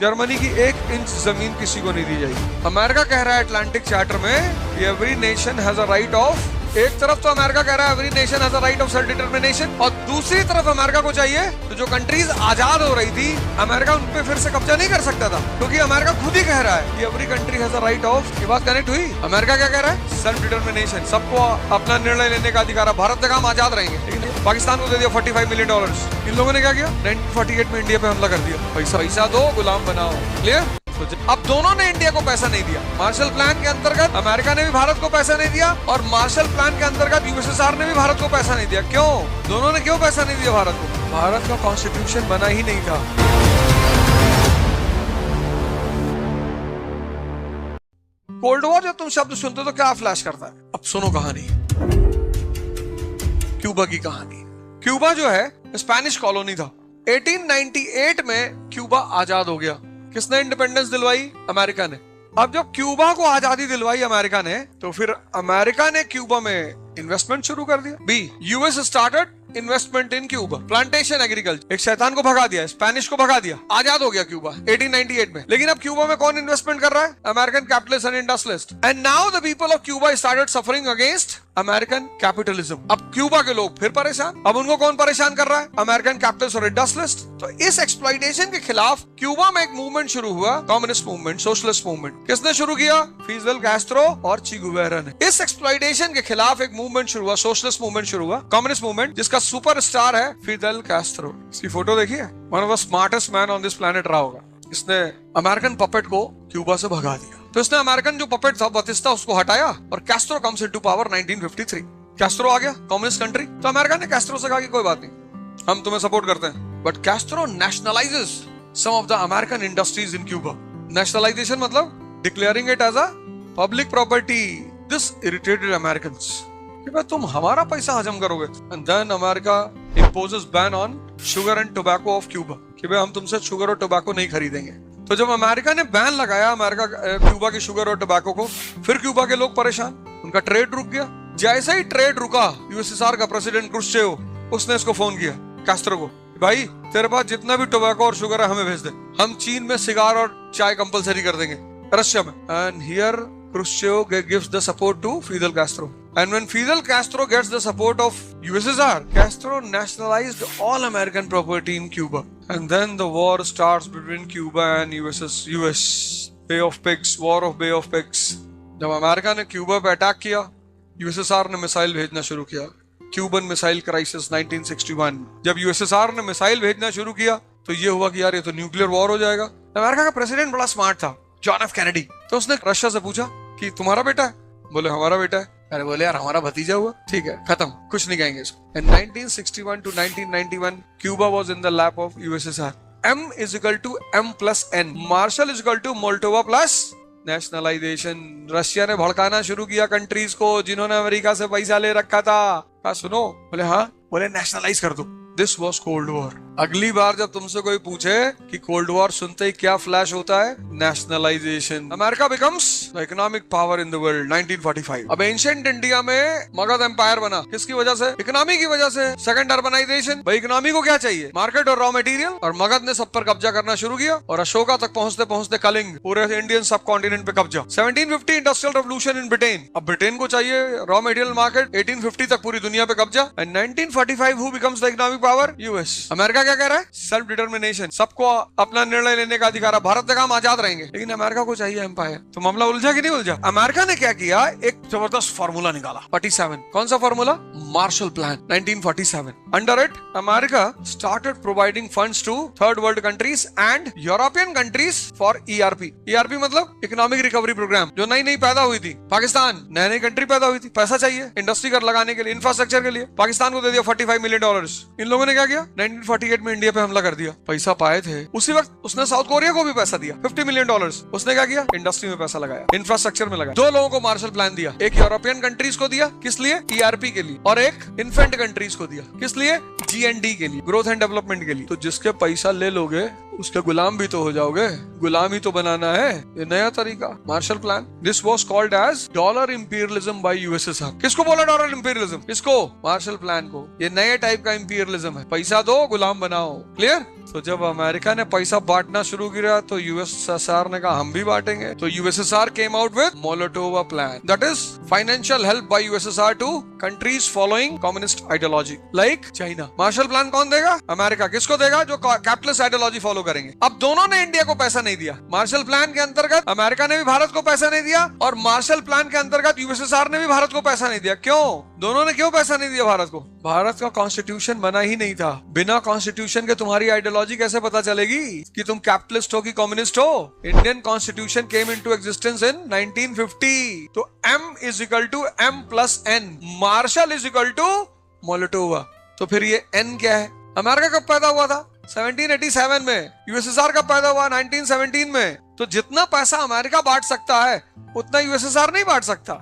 Germany की 1 inch जमीन किसी को नहीं दी जाएगी। अमेरिका कह रहा है अटलांटिक चार्टर में every nation has a right of, एक तरफ तो अमेरिका कह रहा है every nation has a right of self determination, और दूसरी तरफ अमेरिका को चाहिए तो जो कंट्रीज आजाद हो रही थी अमेरिका उन पे फिर से कब्जा नहीं कर सकता था, क्योंकि अमेरिका खुद ही कह रहा है कि every country has a right of. ये बात कनेक्ट हुई। अमेरिका क्या कह रहा है? सेल्फ डिटरमिनेशन, सबको अपना निर्णय लेने का अधिकार है। भारत ने कहा हम आजाद रहेंगे, लेकिन पाकिस्तान को दे दिया $45 मिलियन। इन लोगों ने क्या किया? 1948 में इंडिया पे हमला कर दिया। पैसा दो, गुलाम बनाओ। क्लियर? अब दोनों ने इंडिया को पैसा नहीं दिया। मार्शल प्लान के अंतर्गत अमेरिका ने भी भारत को पैसा नहीं दिया, और मार्शल प्लान के अंतर्गत यूएसएसआर ने भी भारत को पैसा नहीं दिया। क्यों? दोनों ने क्यों पैसा नहीं दिया भारत को? भारत का कॉन्स्टिट्यूशन बना ही नहीं था। कोल्ड वॉर जब तुम शब्द सुनते हो तो क्या फ्लैश करता है? अब सुनो कहानी, क्यूबा की कहानी। क्यूबा जो है स्पेनिश कॉलोनी था। 1898 में क्यूबा आजाद हो गया। किसने इंडिपेंडेंस दिलवाई? अमेरिका ने। अब जब क्यूबा को आजादी दिलवाई अमेरिका ने, तो फिर अमेरिका ने क्यूबा में इन्वेस्टमेंट शुरू कर दिया। B, US started investment in Cuba, plantation agriculture. एक शैतान को भगा दिया, स्पेनिश को भगा दिया, आजाद हो गया क्यूबा 1898 में। लेकिन अब क्यूबा में कौन इन्वेस्टमेंट कर रहा है? American capitalist and industrialist. And now the people of Cuba started suffering against American capitalism. अब क्यूबा के लोग फिर परेशान। अब उनको कौन परेशान कर रहा है? अमेरिकन कैपिटलिस्ट और इंडस्ट्रियलिस्ट। तो इस एक्सप्लॉइटेशन के खिलाफ क्यूबा में एक मूवमेंट शुरू हुआ, कम्युनिस्ट मूवमेंट, सोशलिस्ट मूवमेंट। किसने शुरू किया? फिडेल कैस्ट्रो और चे गुवेरा ने। इस एक्सप्लॉइटेशन के खिलाफ एक मूवमेंट शुरू हुआ, सोशलिस्ट मूवमेंट शुरू हुआ, कम्युनिस्ट मूवमेंट, जिसका सुपरस्टार है फिडेल कैस्ट्रो। इसकी फोटो देखिए, one of the smartest man on this planet रहा होगा। इसने अमेरिकन पपेट को क्यूबा से भगा दिया। तो इसने अमेरिकन जो पपेट था बतिस्ता, उसको हटाया, और Castro comes into power 1953। Castro आ गया, कम्युनिस्ट कंट्री। तो अमेरिका ने कैस्ट्रो से कहा कि कोई बात नहीं, हम तुम्हें सपोर्ट करते हैं। But Castro nationalises some of the American industries in Cuba. Nationalisation मतलब declaring it as a public property. This irritated Americans कि भाई तुम हमारा पैसा हजम करोगे। And then America imposes ban on sugar and tobacco of Cuba, कि भाई हम तुमसे शुगर और टोबैको नहीं खरीदेंगे। तो जब अमेरिका ने बैन लगाया अमेरिका क्यूबा की शुगर और टोबैको को, फिर क्यूबा के लोग परेशान, उनका ट्रेड रुक गया। जैसे ही ट्रेड रुका, यूएसएसआर का प्रेसिडेंट क्रुश्चेव, उसने इसको फोन किया कैस्ट्रो को, भाई तेरे पास जितना भी टोबैको और शुगर है हमें भेज दे, हम चीन में सिगार और चाय कंपलसरी कर देंगे, रशिया में। And here Khrushchev gives the support to Fidel Castro. And when Fidel Castro gets the support of USSR, Castro nationalized all American property in Cuba. And then the war starts between Cuba and US. Bay of Pigs, War of Bay of Pigs. जब America ने Cuba पे attack किया, USSR ने missile भेजना शुरू किया। Cuban missile crisis 1961। जब USSR ने मिसाइल भेजना शुरू किया, तो ये हुआ कि यार ये तो न्यूक्लियर वॉर हो जाएगा। अमेरिका का प्रेसिडेंट बड़ा स्मार्ट था, जॉन एफ कैनेडी। तो उसने रशिया से पूछा कि तुम्हारा बेटा है? बोले हमारा बेटा है। अरे बोले यार हमारा भतीजा हुआ, ठीक है खत्म, कुछ नहीं कहेंगे इसको। In 1961 to 1991, Cuba was in the lap of USSR. M is equal to M plus N. Marshall is equal to Moldova plus nationalisation. Russia ने भड़काना शुरू किया कंट्रीज को जिन्होंने अमेरिका से पैसा ले रखा था। कहा सुनो, बोले हाँ, बोले नेशनलाइज कर दो। This was cold war. अगली बार जब तुमसे कोई पूछे कि कोल्ड वॉर सुनते ही क्या फ्लैश होता है? Nationalisation. America becomes the economic power in the world 1945। अब एंशिएंट इंडिया में मगध एम्पायर बना, किसकी वजह से? इकोनॉमी की वजह से। Second urbanisation. भाई इकोनॉमी को क्या चाहिए? मार्केट और रॉ मटेरियल। और मगध ने सब पर कब्जा करना शुरू किया, और अशोका तक पहुंचते पहुंचते कलिंग, पूरे इंडियन सब कॉन्टिनेंट पे कब्जा। 1750 इंडस्ट्रियल रेवोल्यूशन इन ब्रिटेन। अब ब्रिटेन को चाहिए रॉ मटेरियल मार्केट। 1850 तक पूरी दुनिया पे कब्जा। And 1945 who becomes the economic power? US. America क्या कह रहा है? सेल्फ डिटरमिनेशन, सबको अपना निर्णय लेने का अधिकार है। भारत ने कहा हम आजाद रहेंगे, लेकिन अमेरिका को चाहिए एम्पायर। तो मामला उलझा कि नहीं उलझा? अमेरिका ने क्या किया? एक जबरदस्त फार्मूला निकाला, 47। कौन सा formula? Marshall plan 1947। Under it America started providing funds to third world countries and European countries for ERP. ERP मतलब इकोनॉमिक रिकवरी प्रोग्राम, जो नई नई पैदा हुई थी। पाकिस्तान नई कंट्री पैदा हुई थी, पैसा चाहिए इंडस्ट्री कर लगाने के लिए, इंफ्रास्ट्रक्चर के लिए। पाकिस्तान को दे दिया $45 मिलियन। इन लोगों ने क्या किया? 1948 में इंडिया पे हमला कर दिया। पैसा पाए थे, उसी वक्त उसने साउथ कोरिया को भी पैसा दिया, $50 मिलियन। उसने क्या किया? इंडस्ट्री में पैसा लगाया, इंफ्रास्ट्रक्चर में लगाया। दो लोगों को मार्शल प्लान दिया, एक यूरोपियन कंट्रीज को दिया, किस लिए? ईआरपी के लिए, और एक इन्फेंट कंट्रीज को दिया, किस लिए? जीएनडी के लिए, ग्रोथ एंड डेवलपमेंट के लिए। तो जिसके पैसा ले लोगे उसके गुलाम भी तो हो जाओगे, गुलाम ही तो बनाना है। ये नया तरीका, Marshall plan. This was called as dollar imperialism by USSR. किसको बोला डॉलर इंपीरियलिज्म? किसको? मार्शल प्लान को। ये नए टाइप का इंपीरियलिज्म है, पैसा दो गुलाम बनाओ। क्लियर? तो जब अमेरिका ने पैसा बांटना शुरू किया तो यूएसएसआर ने कहा हम भी बांटेंगे। तो USSR came out with Molotov plan, that is financial help by USSR to countries following communist ideology like China. Marshall plan कौन देगा? अमेरिका। किसको देगा? जो कैपिटलिस्ट आइडियोलॉजी फॉलो करेंगे। अब दोनों ने इंडिया को पैसा नहीं दिया। मार्शल प्लान के अंतर्गत अमेरिका ने भी भारत को पैसा नहीं दिया और मार्शल प्लान के अंतर्गत यूएसएसआर ने भी भारत को पैसा नहीं दिया। क्यों? दोनों ने क्यों पैसा नहीं दिया भारत को? भारत का कॉन्स्टिट्यूशन बना ही नहीं था। बिना कॉन्स्टिट्यूशन के तुम्हारी आइडियोलॉजी कैसे पता चलेगी कि तुम कैपिटलिस्ट हो कि कम्युनिस्ट हो? Indian constitution came into existence in 1950। तो M is equal to M+N, Marshall is equal to Molotov. तो फिर ये N क्या है? अमेरिका कब पैदा हुआ था? 1787 में। यूएसएसआर कब पैदा हुआ? 1917 में। तो जितना पैसा अमेरिका बांट सकता है उतना यूएसएसआर नहीं बांट सकता।